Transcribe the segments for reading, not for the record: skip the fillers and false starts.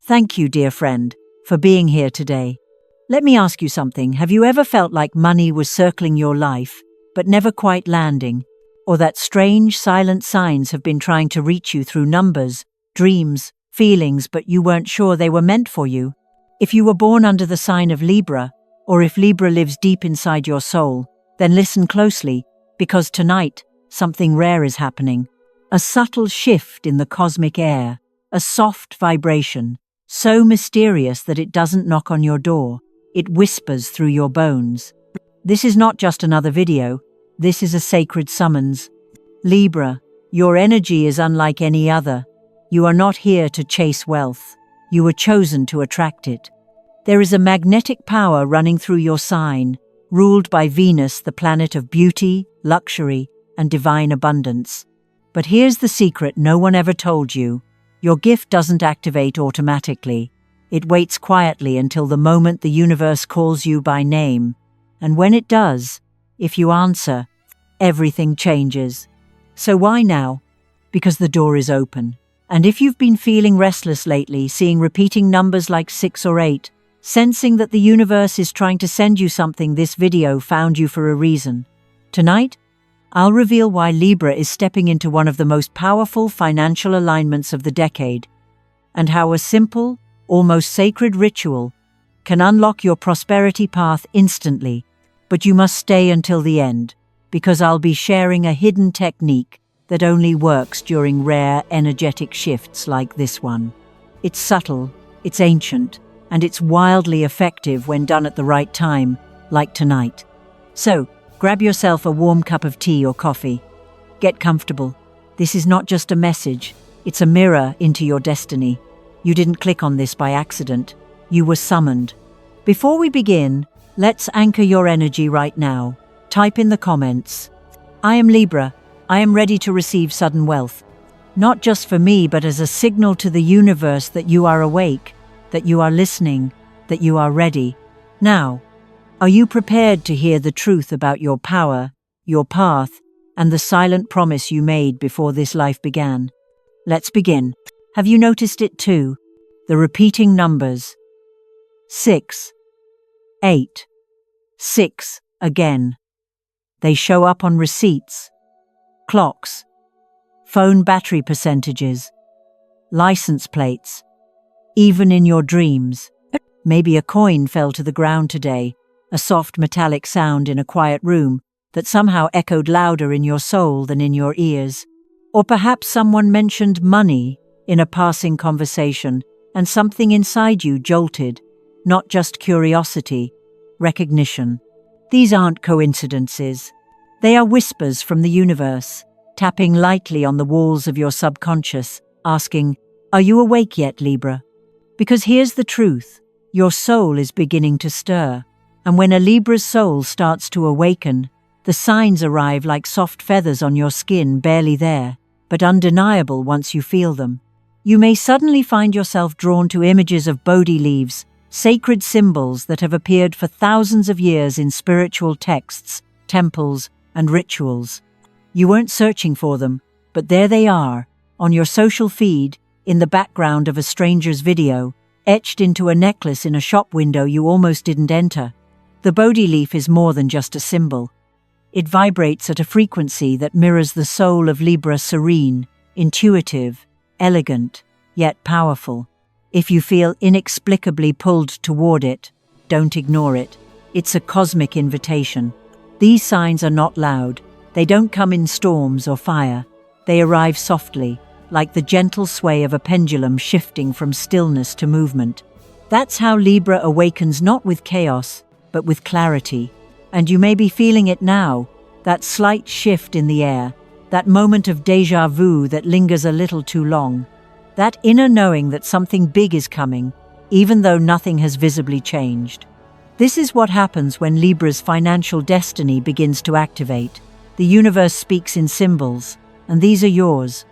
Thank you, dear friend, for being here today. Let me ask you something. Have you ever felt like money was circling your life, but never quite landing? Or that strange, silent signs have been trying to reach you through numbers, dreams, feelings, but you weren't sure they were meant for you? If you were born under the sign of Libra, or if Libra lives deep inside your soul, then listen closely, because tonight, something rare is happening. A subtle shift in the cosmic air, a soft vibration, so mysterious that it doesn't knock on your door, it whispers through your bones. This is not just another video, this is a sacred summons. Libra, your energy is unlike any other. You are not here to chase wealth. You were chosen to attract it. There is a magnetic power running through your sign, ruled by Venus, the planet of beauty, luxury, and divine abundance. But here's the secret no one ever told you. Your gift doesn't activate automatically. It waits quietly until the moment the universe calls you by name. And when it does, if you answer, everything changes. So why now? Because the door is open. And if you've been feeling restless lately, seeing repeating numbers like 6 or 8, sensing that the universe is trying to send you something, this video found you for a reason. Tonight, I'll reveal why Libra is stepping into one of the most powerful financial alignments of the decade, and how a simple, almost sacred ritual can unlock your prosperity path instantly. But you must stay until the end, because I'll be sharing a hidden technique that only works during rare energetic shifts like this one. It's subtle, it's ancient, and it's wildly effective when done at the right time, like tonight. So, grab yourself a warm cup of tea or coffee. Get comfortable. This is not just a message, it's a mirror into your destiny. You didn't click on this by accident. You were summoned. Before we begin, let's anchor your energy right now. Type in the comments, "I am Libra. I am ready to receive sudden wealth." Not just for me, but as a signal to the universe that you are awake, that you are listening, that you are ready. Now, are you prepared to hear the truth about your power, your path, and the silent promise you made before this life began? Let's begin. Have you noticed it too? The repeating numbers. 6, 8, 6, again. They show up on receipts, clocks, phone battery percentages, license plates, even in your dreams. Maybe a coin fell to the ground today, a soft metallic sound in a quiet room that somehow echoed louder in your soul than in your ears. Or perhaps someone mentioned money in a passing conversation and something inside you jolted, not just curiosity, recognition. These aren't coincidences. They are whispers from the universe, tapping lightly on the walls of your subconscious, asking, "Are you awake yet, Libra?" Because here's the truth, your soul is beginning to stir. And when a Libra's soul starts to awaken, the signs arrive like soft feathers on your skin, barely there, but undeniable once you feel them. You may suddenly find yourself drawn to images of Bodhi leaves, sacred symbols that have appeared for thousands of years in spiritual texts, temples, and rituals. You weren't searching for them, but there they are, on your social feed, in the background of a stranger's video, etched into a necklace in a shop window you almost didn't enter. The Bodhi leaf is more than just a symbol. It vibrates at a frequency that mirrors the soul of Libra, serene, intuitive, elegant, yet powerful. If you feel inexplicably pulled toward it, don't ignore it. It's a cosmic invitation. These signs are not loud. They don't come in storms or fire. They arrive softly, like the gentle sway of a pendulum shifting from stillness to movement. That's how Libra awakens, not with chaos, but with clarity. And you may be feeling it now, that slight shift in the air, that moment of déjà vu that lingers a little too long, that inner knowing that something big is coming, even though nothing has visibly changed. This is what happens when Libra's financial destiny begins to activate. The universe speaks in symbols, and these are yours.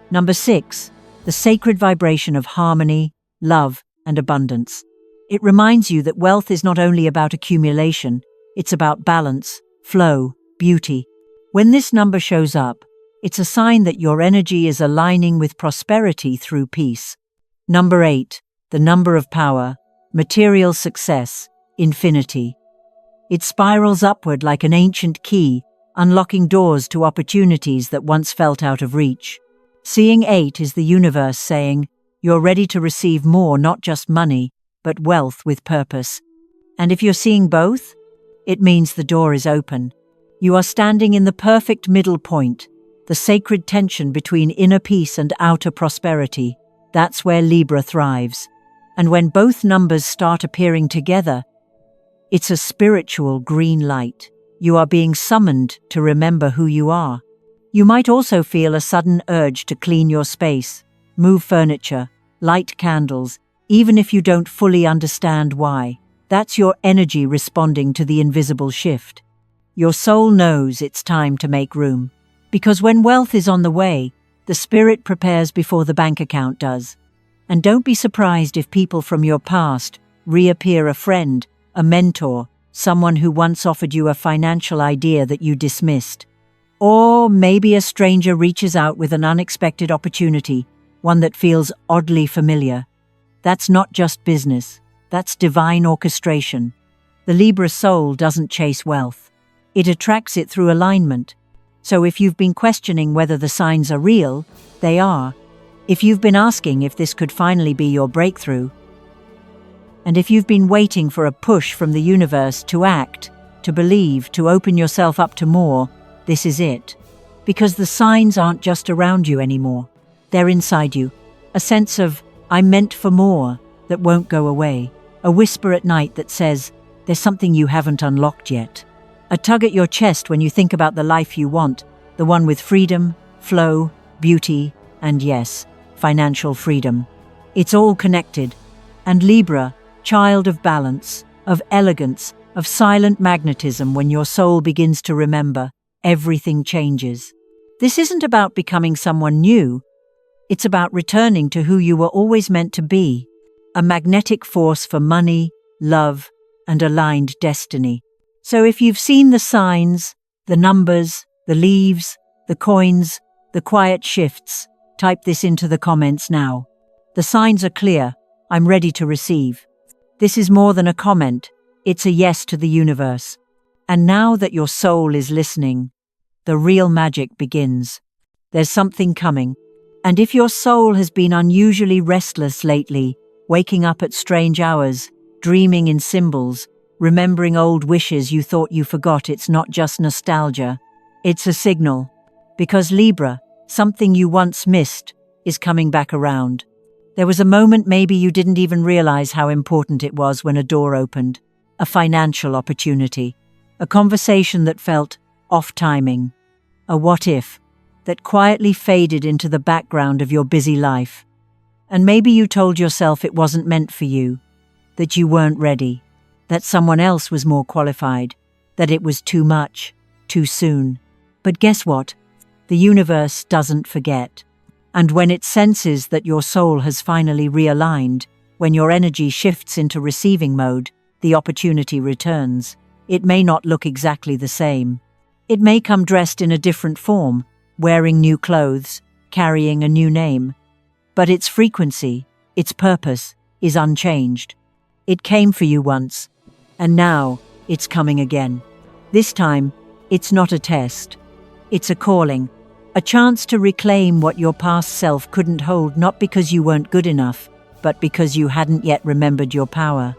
Number 6, the sacred vibration of harmony, love, and abundance. It reminds you that wealth is not only about accumulation, it's about balance, flow, beauty. When this number shows up, it's a sign that your energy is aligning with prosperity through peace. Number 8, the number of power, material success, infinity. It spirals upward like an ancient key, unlocking doors to opportunities that once felt out of reach. Seeing 8 is the universe saying, you're ready to receive more, not just money, but wealth with purpose. And if you're seeing both, it means the door is open. You are standing in the perfect middle point, the sacred tension between inner peace and outer prosperity. That's where Libra thrives. And when both numbers start appearing together, it's a spiritual green light. You are being summoned to remember who you are. You might also feel a sudden urge to clean your space, move furniture, light candles, even if you don't fully understand why. That's your energy responding to the invisible shift. Your soul knows it's time to make room. Because when wealth is on the way, the spirit prepares before the bank account does. And don't be surprised if people from your past reappear, a friend, a mentor, someone who once offered you a financial idea that you dismissed. Or maybe a stranger reaches out with an unexpected opportunity, one that feels oddly familiar. That's not just business, that's divine orchestration. The Libra soul doesn't chase wealth. It attracts it through alignment. So if you've been questioning whether the signs are real, they are. If you've been asking if this could finally be your breakthrough, and if you've been waiting for a push from the universe to act, to believe, to open yourself up to more, this is it. Because the signs aren't just around you anymore. They're inside you. A sense of, I'm meant for more, that won't go away. A whisper at night that says, there's something you haven't unlocked yet. A tug at your chest when you think about the life you want, the one with freedom, flow, beauty, and yes, financial freedom. It's all connected. And Libra, child of balance, of elegance, of silent magnetism, when your soul begins to remember, everything changes. This isn't about becoming someone new. It's about returning to who you were always meant to be, a magnetic force for money, love, and aligned destiny. So if you've seen the signs, the numbers, the leaves, the coins, the quiet shifts, type this into the comments now. The signs are clear. I'm ready to receive. This is more than a comment. It's a yes to the universe. And now that your soul is listening, the real magic begins. There's something coming. And if your soul has been unusually restless lately, waking up at strange hours, dreaming in symbols, remembering old wishes you thought you forgot, it's not just nostalgia. It's a signal. Because Libra, something you once missed, is coming back around. There was a moment maybe you didn't even realize how important it was when a door opened. A financial opportunity. A conversation that felt off-timing. A what-if that quietly faded into the background of your busy life. And maybe you told yourself it wasn't meant for you, that you weren't ready, that someone else was more qualified, that it was too much, too soon. But guess what? The universe doesn't forget. And when it senses that your soul has finally realigned, when your energy shifts into receiving mode, the opportunity returns. It may not look exactly the same. It may come dressed in a different form, wearing new clothes, carrying a new name. But its frequency, its purpose, is unchanged. It came for you once, and now it's coming again. This time, it's not a test. It's a calling, a chance to reclaim what your past self couldn't hold, not because you weren't good enough, but because you hadn't yet remembered your power.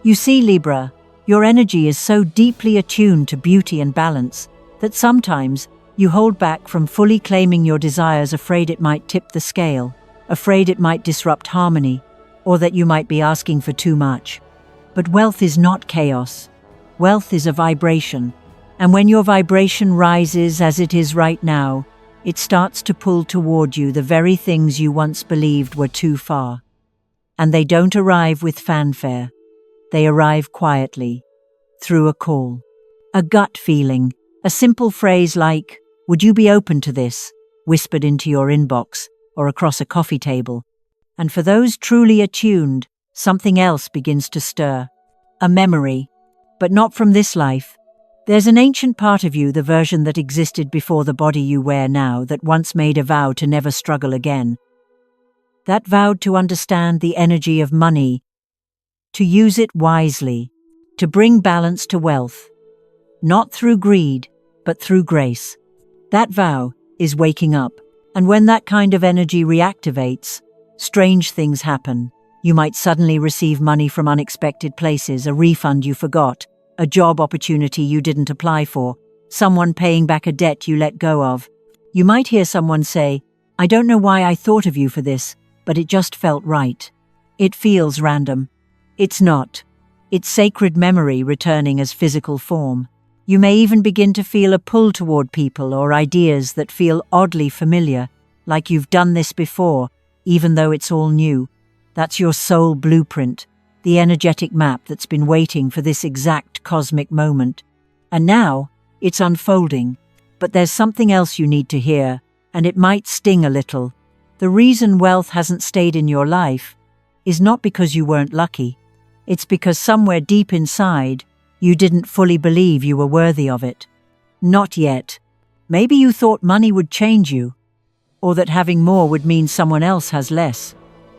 You see, Libra, your energy is so deeply attuned to beauty and balance that sometimes you hold back from fully claiming your desires, afraid it might tip the scale, afraid it might disrupt harmony, or that you might be asking for too much. But wealth is not chaos. Wealth is a vibration. And when your vibration rises as it is right now, it starts to pull toward you the very things you once believed were too far. And they don't arrive with fanfare. They arrive quietly, through a call, a gut feeling, a simple phrase like, "Would you be open to this?" whispered into your inbox or across a coffee table. And for those truly attuned, something else begins to stir. A memory, but not from this life. There's an ancient part of you, the version that existed before the body you wear now, that once made a vow to never struggle again. that vowed to understand the energy of money, to use it wisely, to bring balance to wealth, not through greed, but through grace. That vow is waking up, and when that kind of energy reactivates, strange things happen. You might suddenly receive money from unexpected places, a refund you forgot, a job opportunity you didn't apply for, someone paying back a debt you let go of. You might hear someone say, "I don't know why I thought of you for this, but it just felt right." It feels random. It's not. It's sacred memory returning as physical form. You may even begin to feel a pull toward people or ideas that feel oddly familiar, like you've done this before, even though it's all new. That's your soul blueprint, the energetic map that's been waiting for this exact cosmic moment. And now, it's unfolding. But there's something else you need to hear, and it might sting a little. The reason wealth hasn't stayed in your life is not because you weren't lucky. It's because somewhere deep inside, you didn't fully believe you were worthy of it. Not yet. Maybe you thought money would change you, or that having more would mean someone else has less.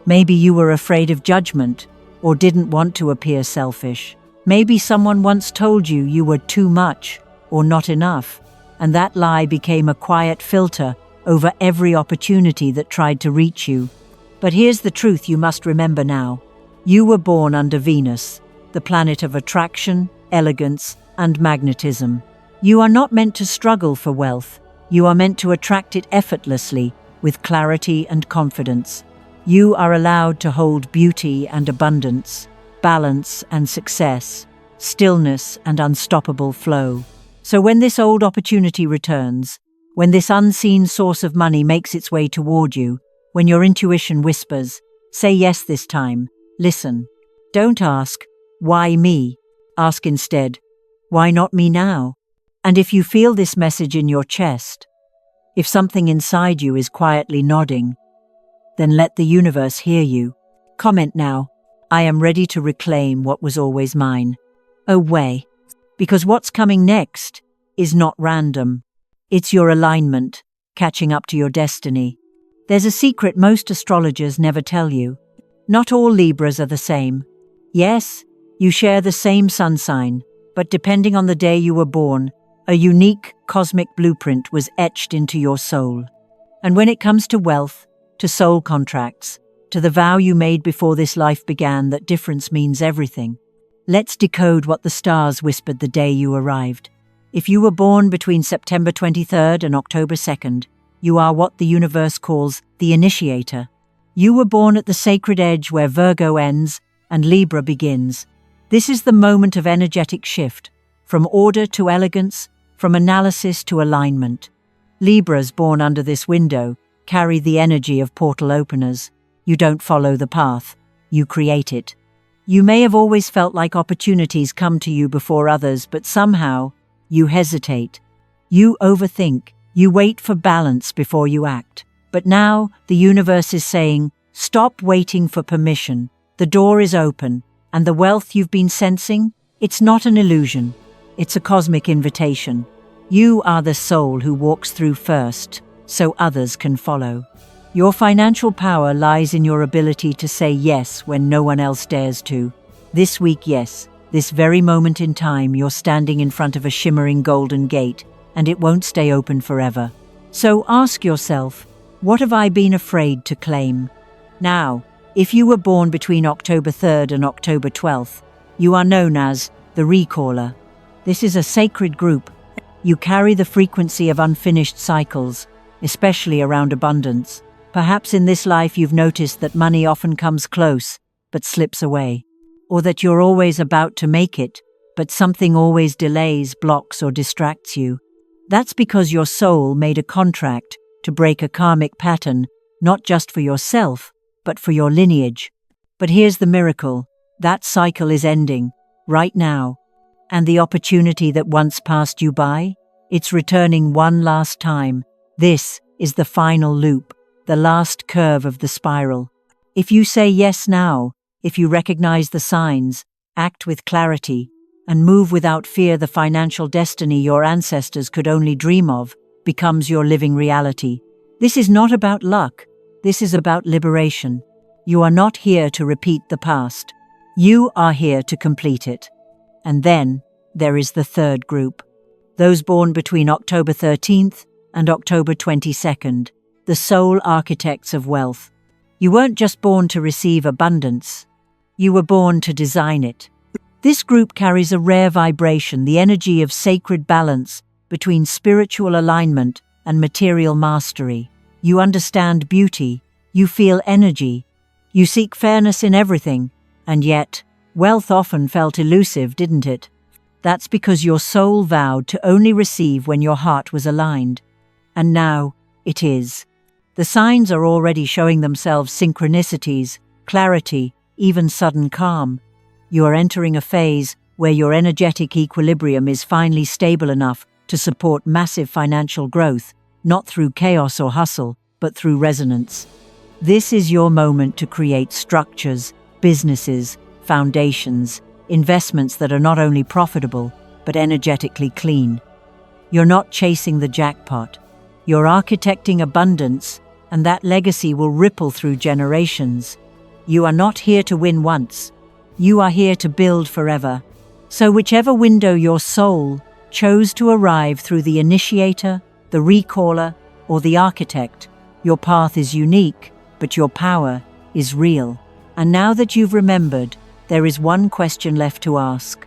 Maybe you were afraid of judgment, or didn't want to appear selfish. Maybe someone once told you you were too much, or not enough, and that lie became a quiet filter over every opportunity that tried to reach you. But here's the truth you must remember now. You were born under Venus, the planet of attraction, elegance, and magnetism. You are not meant to struggle for wealth. You are meant to attract it effortlessly, with clarity and confidence. You are allowed to hold beauty and abundance, balance and success, stillness and unstoppable flow. So when this old opportunity returns, when this unseen source of money makes its way toward you, when your intuition whispers, say yes this time, listen. Don't ask, why me? Ask instead, why not me now? And if you feel this message in your chest, if something inside you is quietly nodding, then let the universe hear you. Comment now, I am ready to reclaim what was always mine. Away. Because what's coming next is not random. It's your alignment, catching up to your destiny. There's a secret most astrologers never tell you. Not all Libras are the same. Yes, you share the same sun sign, but depending on the day you were born, a unique cosmic blueprint was etched into your soul. And when it comes to wealth, to soul contracts, to the vow you made before this life began, that difference means everything. Let's decode what the stars whispered the day you arrived. If you were born between September 23rd and October 2nd, you are what the universe calls the initiator. You were born at the sacred edge where Virgo ends and Libra begins. This is the moment of energetic shift, from order to elegance, from analysis to alignment. Libras born under this window carry the energy of portal openers. You don't follow the path, you create it. You may have always felt like opportunities come to you before others, but somehow you hesitate. You overthink. You wait for balance before you act. But now the universe is saying, stop waiting for permission. The door is open, and the wealth you've been sensing, it's not an illusion. It's a cosmic invitation. You are the soul who walks through first, so others can follow. Your financial power lies in your ability to say yes when no one else dares to. This week, yes, this very moment in time, you're standing in front of a shimmering golden gate, and it won't stay open forever. So ask yourself, what have I been afraid to claim? Now, if you were born between October 3rd and October 12th, you are known as the Recaller. This is a sacred group. You carry the frequency of unfinished cycles, especially around abundance. Perhaps in this life you've noticed that money often comes close, but slips away. Or that you're always about to make it, but something always delays, blocks, or distracts you. That's because your soul made a contract to break a karmic pattern, not just for yourself, but for your lineage. But here's the miracle. That cycle is ending, right now. And the opportunity that once passed you by, it's returning one last time. This is the final loop, the last curve of the spiral. If you say yes now, if you recognize the signs, act with clarity, and move without fear, the financial destiny your ancestors could only dream of becomes your living reality. This is not about luck. This is about liberation. You are not here to repeat the past. You are here to complete it. And then there is the third group. Those born between October 13th and October 22nd, the sole architects of wealth. You weren't just born to receive abundance. You were born to design it. This group carries a rare vibration, the energy of sacred balance between spiritual alignment and material mastery. You understand beauty. You feel energy. You seek fairness in everything. And yet, wealth often felt elusive, didn't it? That's because your soul vowed to only receive when your heart was aligned. And now, it is. The signs are already showing themselves: synchronicities, clarity, even sudden calm. You are entering a phase where your energetic equilibrium is finally stable enough to support massive financial growth, not through chaos or hustle, but through resonance. This is your moment to create structures, businesses, foundations, investments that are not only profitable, but energetically clean. You're not chasing the jackpot. You're architecting abundance, and that legacy will ripple through generations. You are not here to win once. You are here to build forever. So whichever window your soul chose to arrive through, the initiator, the recaller, or the architect, your path is unique, but your power is real. And now that you've remembered, there is one question left to ask.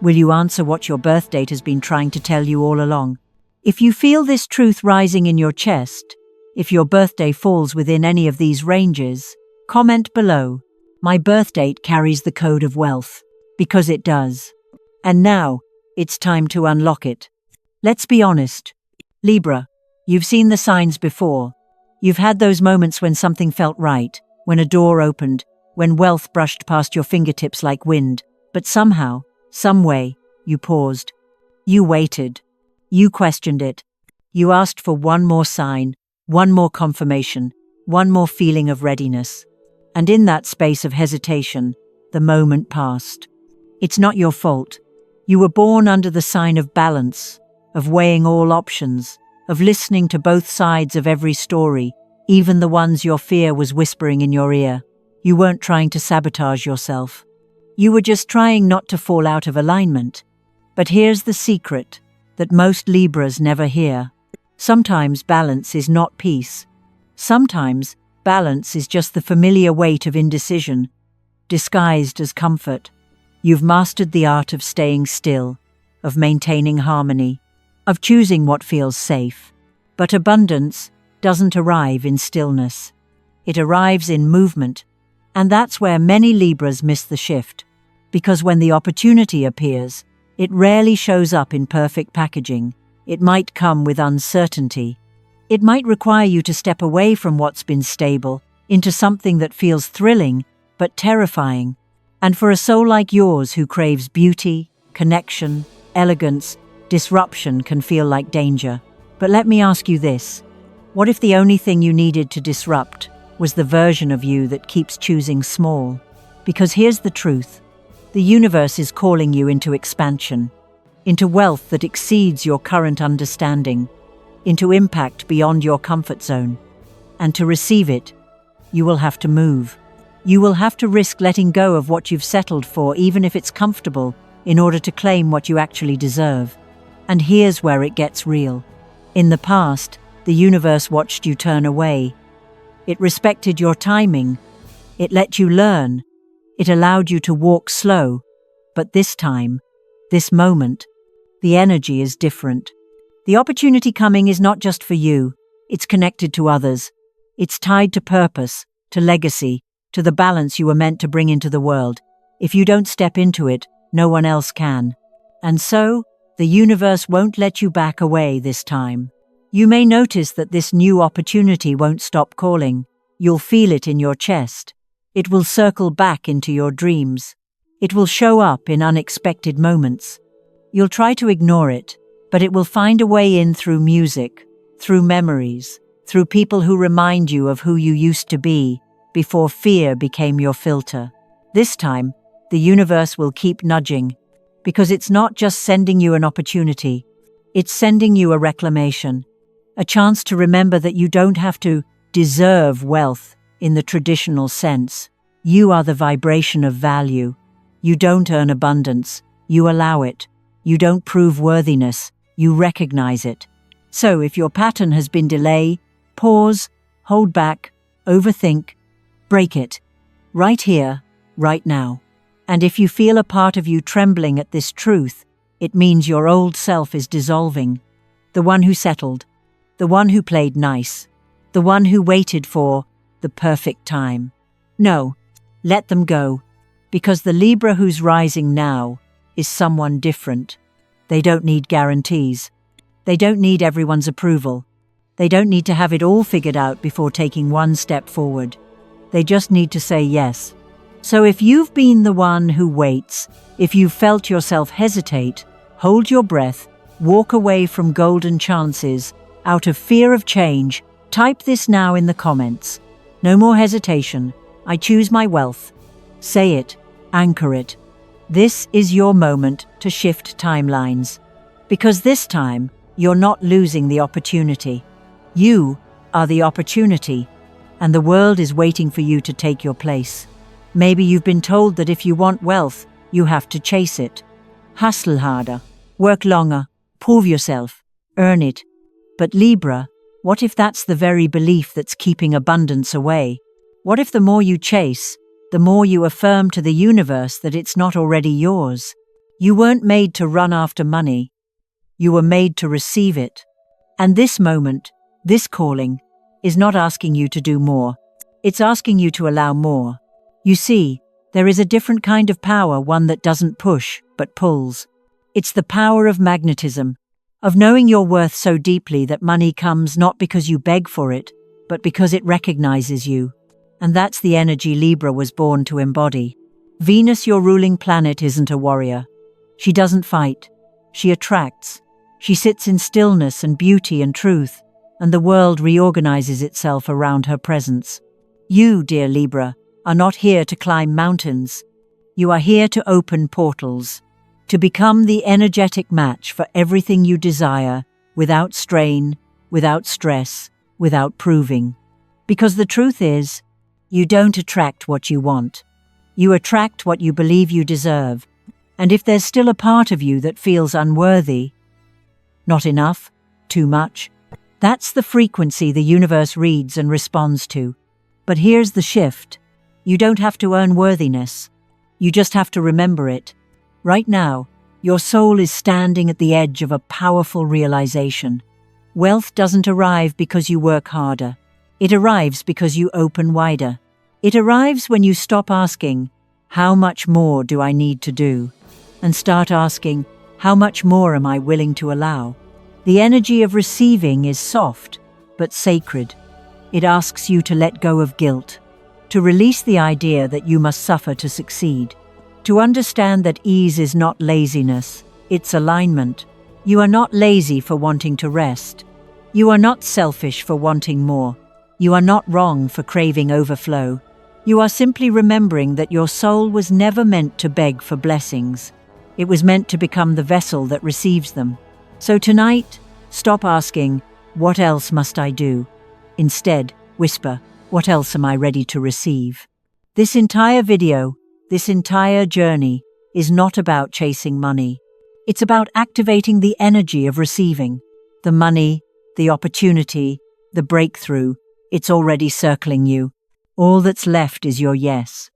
Will you answer what your birth date has been trying to tell you all along? If you feel this truth rising in your chest, if your birthday falls within any of these ranges, comment below. My birth date carries the code of wealth, because it does. And now, it's time to unlock it. Let's be honest. Libra, you've seen the signs before. You've had those moments when something felt right, when a door opened, when wealth brushed past your fingertips like wind, but somehow, some way, you paused. You waited. You questioned it. You asked for one more sign, one more confirmation, one more feeling of readiness. And in that space of hesitation, the moment passed. It's not your fault. You were born under the sign of balance, of weighing all options, of listening to both sides of every story, even the ones your fear was whispering in your ear. You weren't trying to sabotage yourself. You were just trying not to fall out of alignment. But here's the secret that most Libras never hear. Sometimes balance is not peace. Sometimes balance is just the familiar weight of indecision, disguised as comfort. You've mastered the art of staying still, of maintaining harmony, of choosing what feels safe. But abundance doesn't arrive in stillness. It arrives in movement, and that's where many Libras miss the shift. Because when the opportunity appears, it rarely shows up in perfect packaging. It might come with uncertainty. It might require you to step away from what's been stable into something that feels thrilling but terrifying. And for a soul like yours who craves beauty, connection, elegance, disruption can feel like danger. But let me ask you this. What if the only thing you needed to disrupt was the version of you that keeps choosing small? Because here's the truth. The universe is calling you into expansion, into wealth that exceeds your current understanding, into impact beyond your comfort zone. And to receive it, you will have to move. You will have to risk letting go of what you've settled for, even if it's comfortable, in order to claim what you actually deserve. And here's where it gets real. In the past, the universe watched you turn away. It respected your timing. It let you learn. It allowed you to walk slow. But this time, this moment, the energy is different. The opportunity coming is not just for you. It's connected to others. It's tied to purpose, to legacy, to the balance you were meant to bring into the world. If you don't step into it, no one else can. And so, the universe won't let you back away this time. You may notice that this new opportunity won't stop calling. You'll feel it in your chest. It will circle back into your dreams. It will show up in unexpected moments. You'll try to ignore it, but it will find a way in through music, through memories, through people who remind you of who you used to be before fear became your filter. This time, the universe will keep nudging, because it's not just sending you an opportunity, it's sending you a reclamation, a chance to remember that you don't have to deserve wealth in the traditional sense. You are the vibration of value. You don't earn abundance, you allow it. You don't prove worthiness, you recognize it. So if your pattern has been delay, pause, hold back, overthink, break it. Right here, right now. And if you feel a part of you trembling at this truth, it means your old self is dissolving. The one who settled, the one who played nice, the one who waited for the perfect time. No, let them go, because the Libra who's rising now is someone different. They don't need guarantees. They don't need everyone's approval. They don't need to have it all figured out before taking one step forward. They just need to say yes. So if you've been the one who waits, if you've felt yourself hesitate, hold your breath, walk away from golden chances, out of fear of change, type this now in the comments. No more hesitation. I choose my wealth. Say it. Anchor it. This is your moment to shift timelines. Because this time, you're not losing the opportunity. You are the opportunity, and the world is waiting for you to take your place. Maybe you've been told that if you want wealth, you have to chase it. Hustle harder, work longer, prove yourself, earn it. But Libra, what if that's the very belief that's keeping abundance away? What if the more you chase, the more you affirm to the universe that it's not already yours? You weren't made to run after money. You were made to receive it. And this moment, this calling, is not asking you to do more. It's asking you to allow more. You see, there is a different kind of power, one that doesn't push, but pulls. It's the power of magnetism, of knowing your worth so deeply that money comes not because you beg for it, but because it recognizes you. And that's the energy Libra was born to embody. Venus, your ruling planet, isn't a warrior. She doesn't fight. She attracts. She sits in stillness and beauty and truth, and the world reorganizes itself around her presence. You, dear Libra, are not here to climb mountains. You are here to open portals, to become the energetic match for everything you desire, without strain, without stress, without proving. Because the truth is, you don't attract what you want. You attract what you believe you deserve. And if there's still a part of you that feels unworthy, not enough, too much, that's the frequency the universe reads and responds to. But here's the shift. You don't have to earn worthiness. You just have to remember it. Right now, your soul is standing at the edge of a powerful realization. Wealth doesn't arrive because you work harder. It arrives because you open wider. It arrives when you stop asking, how much more do I need to do? And start asking, how much more am I willing to allow? The energy of receiving is soft, but sacred. It asks you to let go of guilt, to release the idea that you must suffer to succeed, to understand that ease is not laziness, it's alignment. You are not lazy for wanting to rest. You are not selfish for wanting more. You are not wrong for craving overflow. You are simply remembering that your soul was never meant to beg for blessings. It was meant to become the vessel that receives them. So tonight, stop asking, what else must I do? Instead, whisper, what else am I ready to receive? This entire video, this entire journey, is not about chasing money. It's about activating the energy of receiving. The money, the opportunity, the breakthrough, it's already circling you. All that's left is your yes,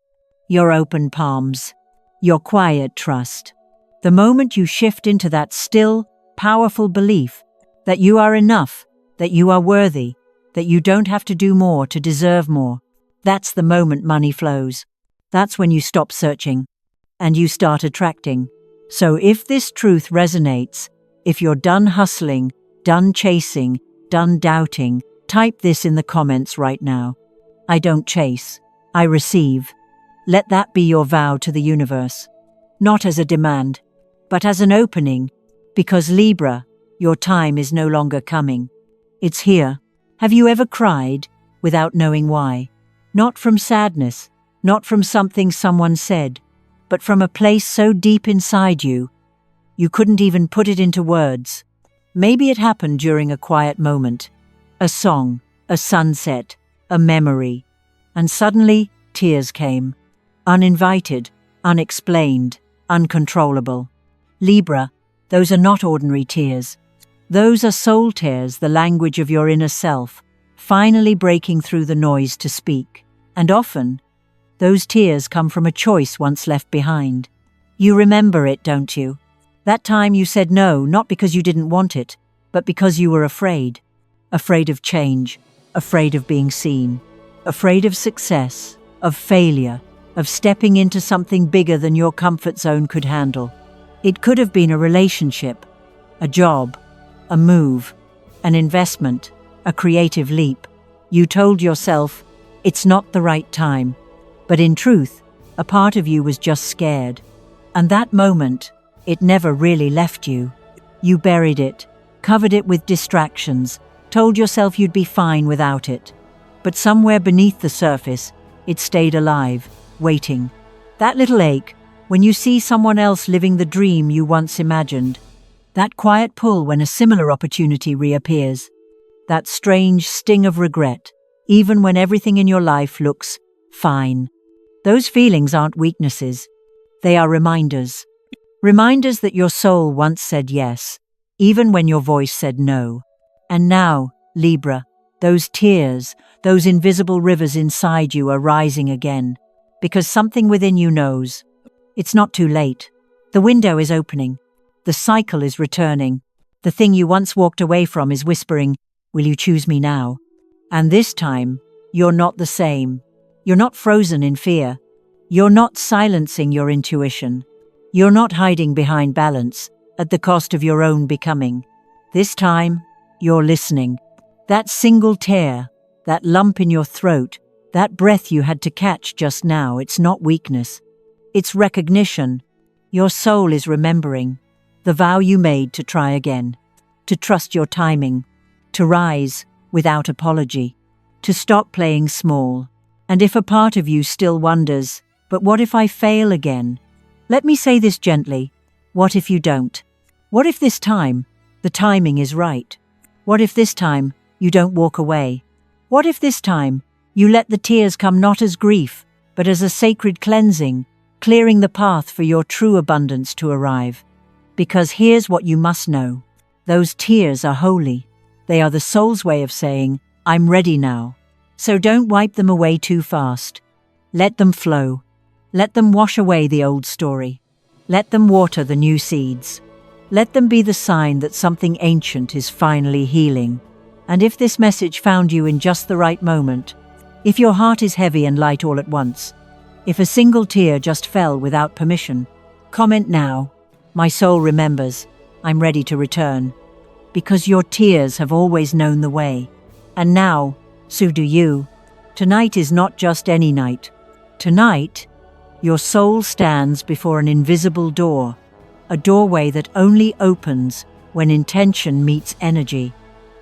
your open palms, your quiet trust. The moment you shift into that still, powerful belief that you are enough, that you are worthy, that you don't have to do more to deserve more, that's the moment money flows. That's when you stop searching and you start attracting. So if this truth resonates, if you're done hustling, done chasing, done doubting, type this in the comments right now. I don't chase, I receive. Let that be your vow to the universe. Not as a demand, but as an opening, because Libra, your time is no longer coming. It's here. Have you ever cried without knowing why? Not from sadness, not from something someone said, but from a place so deep inside you, you couldn't even put it into words. Maybe it happened during a quiet moment, a song, a sunset, a memory. And suddenly, tears came. Uninvited, unexplained, uncontrollable. Libra, those are not ordinary tears. Those are soul tears, the language of your inner self, finally breaking through the noise to speak. And often, those tears come from a choice once left behind. You remember it, don't you? That time you said no, not because you didn't want it, but because you were afraid. Afraid of change, afraid of being seen, afraid of success, of failure, of stepping into something bigger than your comfort zone could handle. It could have been a relationship, a job, a move, an investment, a creative leap. You told yourself, it's not the right time. But in truth, a part of you was just scared. And that moment, it never really left you. You buried it, covered it with distractions, told yourself you'd be fine without it. But somewhere beneath the surface, it stayed alive, waiting. That little ache, when you see someone else living the dream you once imagined. That quiet pull when a similar opportunity reappears. That strange sting of regret, even when everything in your life looks fine. Those feelings aren't weaknesses. They are reminders. Reminders that your soul once said yes, even when your voice said no. And now, Libra, those tears, those invisible rivers inside you are rising again. Because something within you knows. It's not too late. The window is opening. The cycle is returning. The thing you once walked away from is whispering, "Will you choose me now?" And this time, you're not the same. You're not frozen in fear. You're not silencing your intuition. You're not hiding behind balance at the cost of your own becoming. This time, you're listening. That single tear, that lump in your throat, that breath you had to catch just now, it's not weakness. It's recognition. Your soul is remembering the vow you made to try again, to trust your timing, to rise without apology, to stop playing small. And if a part of you still wonders, but what if I fail again? Let me say this gently. What if you don't? What if this time, the timing is right? What if this time, you don't walk away? What if this time, you let the tears come not as grief, but as a sacred cleansing, clearing the path for your true abundance to arrive? Because here's what you must know. Those tears are holy. They are the soul's way of saying, I'm ready now. So don't wipe them away too fast. Let them flow. Let them wash away the old story. Let them water the new seeds. Let them be the sign that something ancient is finally healing. And if this message found you in just the right moment, if your heart is heavy and light all at once, if a single tear just fell without permission, comment now. My soul remembers. I'm ready to return. Because your tears have always known the way. And now, so do you. Tonight is not just any night. Tonight, your soul stands before an invisible door, a doorway that only opens when intention meets energy.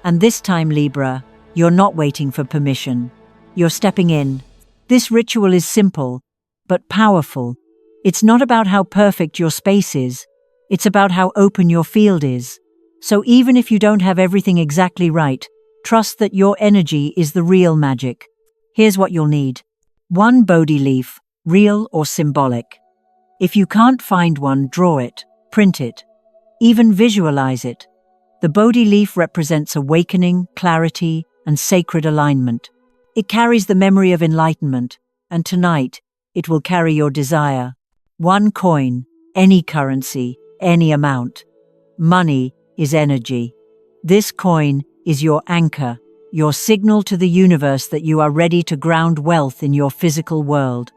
And this time, Libra, you're not waiting for permission. You're stepping in. This ritual is simple, but powerful. It's not about how perfect your space is. It's about how open your field is. So even if you don't have everything exactly right, trust that your energy is the real magic. Here's what you'll need. 1 Bodhi leaf, real or symbolic. If you can't find one, draw it, print it, even visualize it. The Bodhi leaf represents awakening, clarity, and sacred alignment. It carries the memory of enlightenment, and tonight, it will carry your desire. 1 coin, any currency, any amount. Money is energy. This coin is your anchor, your signal to the universe that you are ready to ground wealth in your physical world.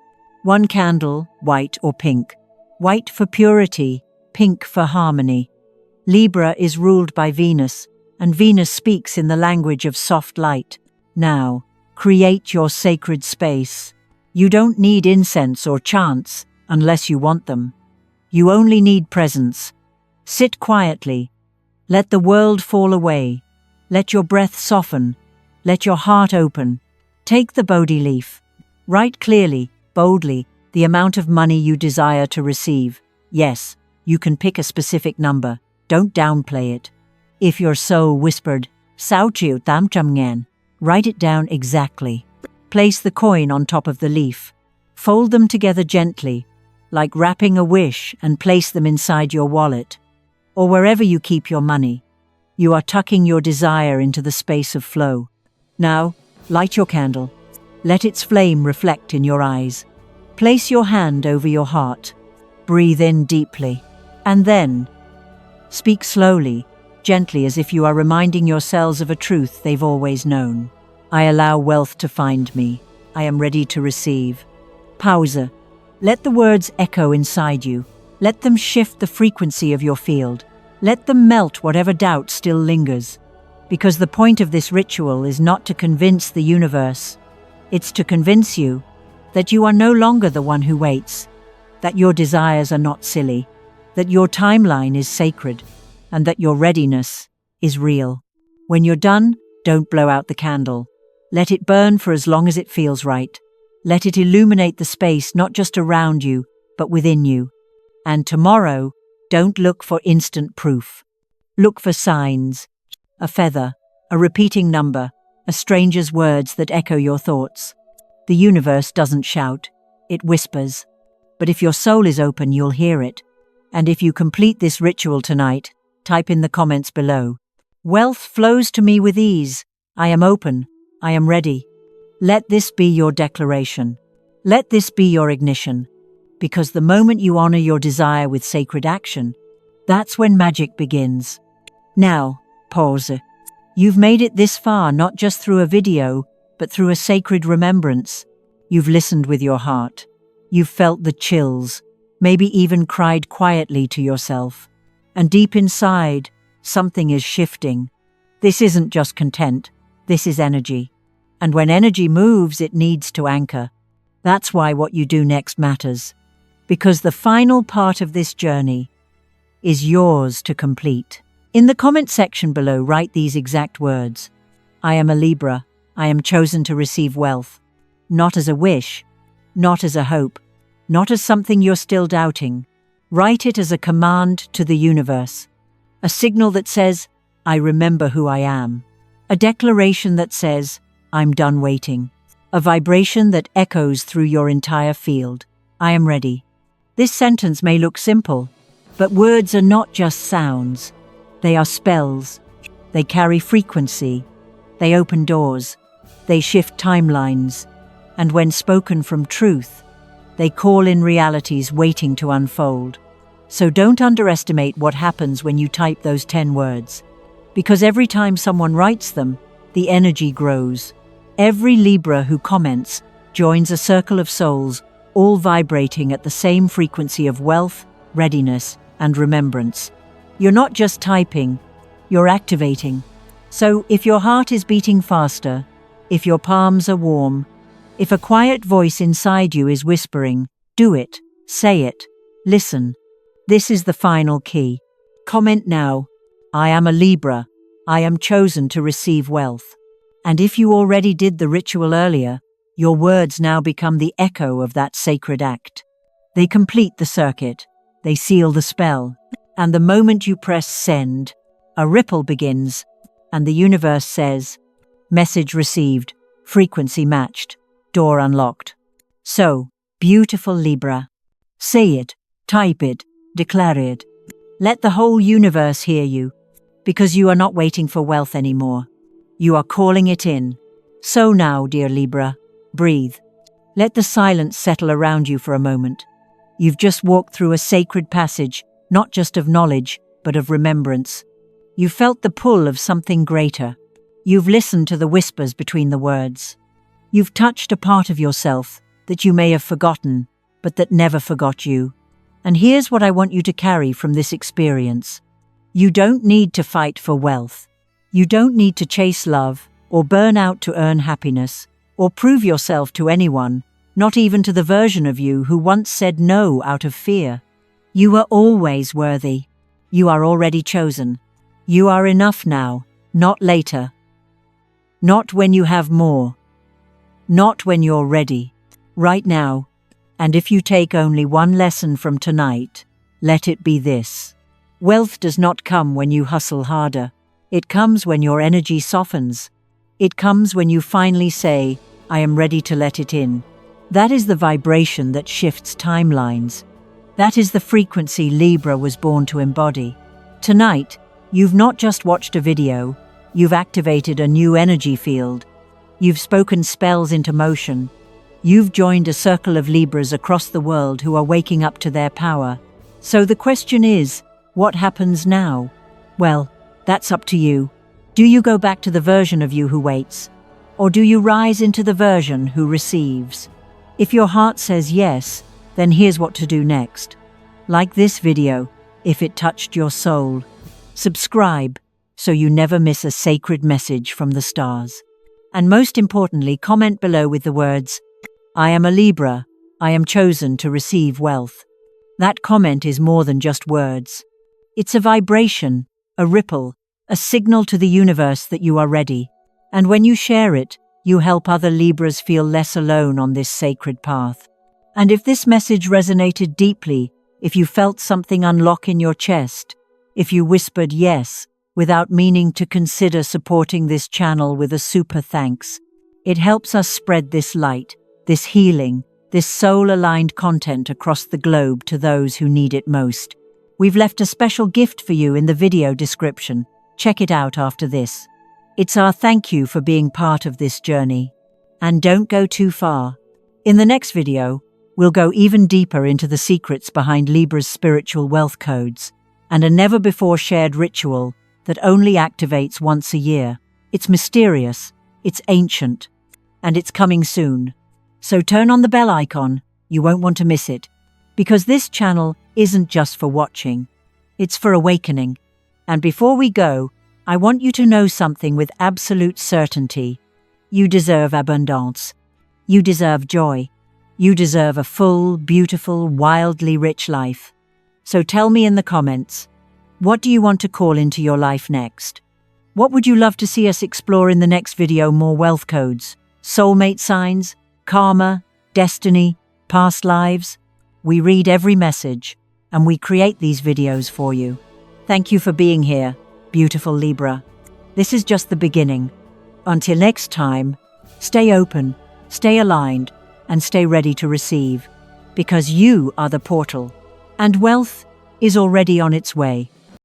1 candle, white or pink. White for purity, pink for harmony. Libra is ruled by Venus, and Venus speaks in the language of soft light. Now, create your sacred space. You don't need incense or chants unless you want them. You only need presence. Sit quietly. Let the world fall away. Let your breath soften. Let your heart open. Take the Bodhi leaf. Write clearly, boldly, the amount of money you desire to receive. Yes, you can pick a specific number. Don't downplay it. If your soul whispered, "Sao chịu 800 ngàn," write it down exactly. Place the coin on top of the leaf. Fold them together gently, like wrapping a wish, and place them inside your wallet, or wherever you keep your money. You are tucking your desire into the space of flow. Now, light your candle. Let its flame reflect in your eyes. Place your hand over your heart. Breathe in deeply. And then, speak slowly, gently, as if you are reminding yourselves of a truth they've always known. I allow wealth to find me. I am ready to receive. Pause. Let the words echo inside you. Let them shift the frequency of your field. Let them melt whatever doubt still lingers. Because the point of this ritual is not to convince the universe. It's to convince you that you are no longer the one who waits, that your desires are not silly, that your timeline is sacred, and that your readiness is real. When you're done, don't blow out the candle. Let it burn for as long as it feels right. Let it illuminate the space not just around you, but within you. And tomorrow, don't look for instant proof. Look for signs. A feather, a repeating number, a stranger's words that echo your thoughts. The universe doesn't shout, it whispers. But if your soul is open, you'll hear it. And if you complete this ritual tonight, type in the comments below. Wealth flows to me with ease. I am open. I am ready. Let this be your declaration. Let this be your ignition. Because the moment you honor your desire with sacred action, that's when magic begins. Now, pause. You've made it this far not just through a video, but through a sacred remembrance. You've listened with your heart. You've felt the chills, maybe even cried quietly to yourself. And deep inside, something is shifting. This isn't just content, this is energy. And when energy moves, it needs to anchor. That's why what you do next matters. Because the final part of this journey is yours to complete. In the comment section below, write these exact words. I am a Libra. I am chosen to receive wealth. Not as a wish, not as a hope, not as something you're still doubting. Write it as a command to the universe. A signal that says, I remember who I am. A declaration that says, I'm done waiting. A vibration that echoes through your entire field. I am ready. This sentence may look simple, but words are not just sounds. They are spells. They carry frequency. They open doors. They shift timelines. And when spoken from truth, they call in realities waiting to unfold. So don't underestimate what happens when you type those 10 words. Because every time someone writes them, the energy grows. Every Libra who comments joins a circle of souls, all vibrating at the same frequency of wealth, readiness, and remembrance. You're not just typing, you're activating. So if your heart is beating faster, if your palms are warm, if a quiet voice inside you is whispering, do it, say it, listen. This is the final key. Comment now, I am a Libra. I am chosen to receive wealth. And if you already did the ritual earlier, your words now become the echo of that sacred act. They complete the circuit. They seal the spell. And the moment you press send, a ripple begins, and the universe says, message received, frequency matched, door unlocked. So, beautiful Libra, say it, type it, declare it. Let the whole universe hear you, because you are not waiting for wealth anymore. You are calling it in. So now, dear Libra, breathe. Let the silence settle around you for a moment. You've just walked through a sacred passage, not just of knowledge, but of remembrance. You felt the pull of something greater. You've listened to the whispers between the words. You've touched a part of yourself that you may have forgotten, but that never forgot you. And here's what I want you to carry from this experience. You don't need to fight for wealth. You don't need to chase love, or burn out to earn happiness, or prove yourself to anyone, not even to the version of you who once said no out of fear. You are always worthy. You are already chosen. You are enough now, not later. Not when you have more. Not when you're ready. Right now. And if you take only one lesson from tonight, let it be this. Wealth does not come when you hustle harder. It comes when your energy softens. It comes when you finally say, I am ready to let it in. That is the vibration that shifts timelines. That is the frequency Libra was born to embody. Tonight, you've not just watched a video, you've activated a new energy field. You've spoken spells into motion. You've joined a circle of Libras across the world who are waking up to their power. So the question is, what happens now? Well, that's up to you. Do you go back to the version of you who waits? Or do you rise into the version who receives? If your heart says yes, then here's what to do next. Like this video, if it touched your soul. Subscribe, so you never miss a sacred message from the stars. And most importantly, comment below with the words, "I am a Libra, I am chosen to receive wealth." That comment is more than just words. It's a vibration, a ripple, a signal to the universe that you are ready. And when you share it, you help other Libras feel less alone on this sacred path. And if this message resonated deeply, if you felt something unlock in your chest, if you whispered yes, without meaning to consider supporting this channel with a super thanks, it helps us spread this light, this healing, this soul-aligned content across the globe to those who need it most. We've left a special gift for you in the video description. Check it out after this. It's our thank you for being part of this journey. And don't go too far. In the next video, we'll go even deeper into the secrets behind Libra's spiritual wealth codes and a never-before-shared ritual that only activates once a year. It's mysterious, it's ancient, and it's coming soon. So turn on the bell icon, you won't want to miss it. Because this channel isn't just for watching, it's for awakening. And before we go, I want you to know something with absolute certainty. You deserve abundance. You deserve joy. You deserve a full, beautiful, wildly rich life. So tell me in the comments, what do you want to call into your life next? What would you love to see us explore in the next video? More wealth codes, soulmate signs, karma, destiny, past lives? We read every message, and we create these videos for you. Thank you for being here, beautiful Libra. This is just the beginning. Until next time, stay open, stay aligned, and stay ready to receive, because you are the portal, and wealth is already on its way.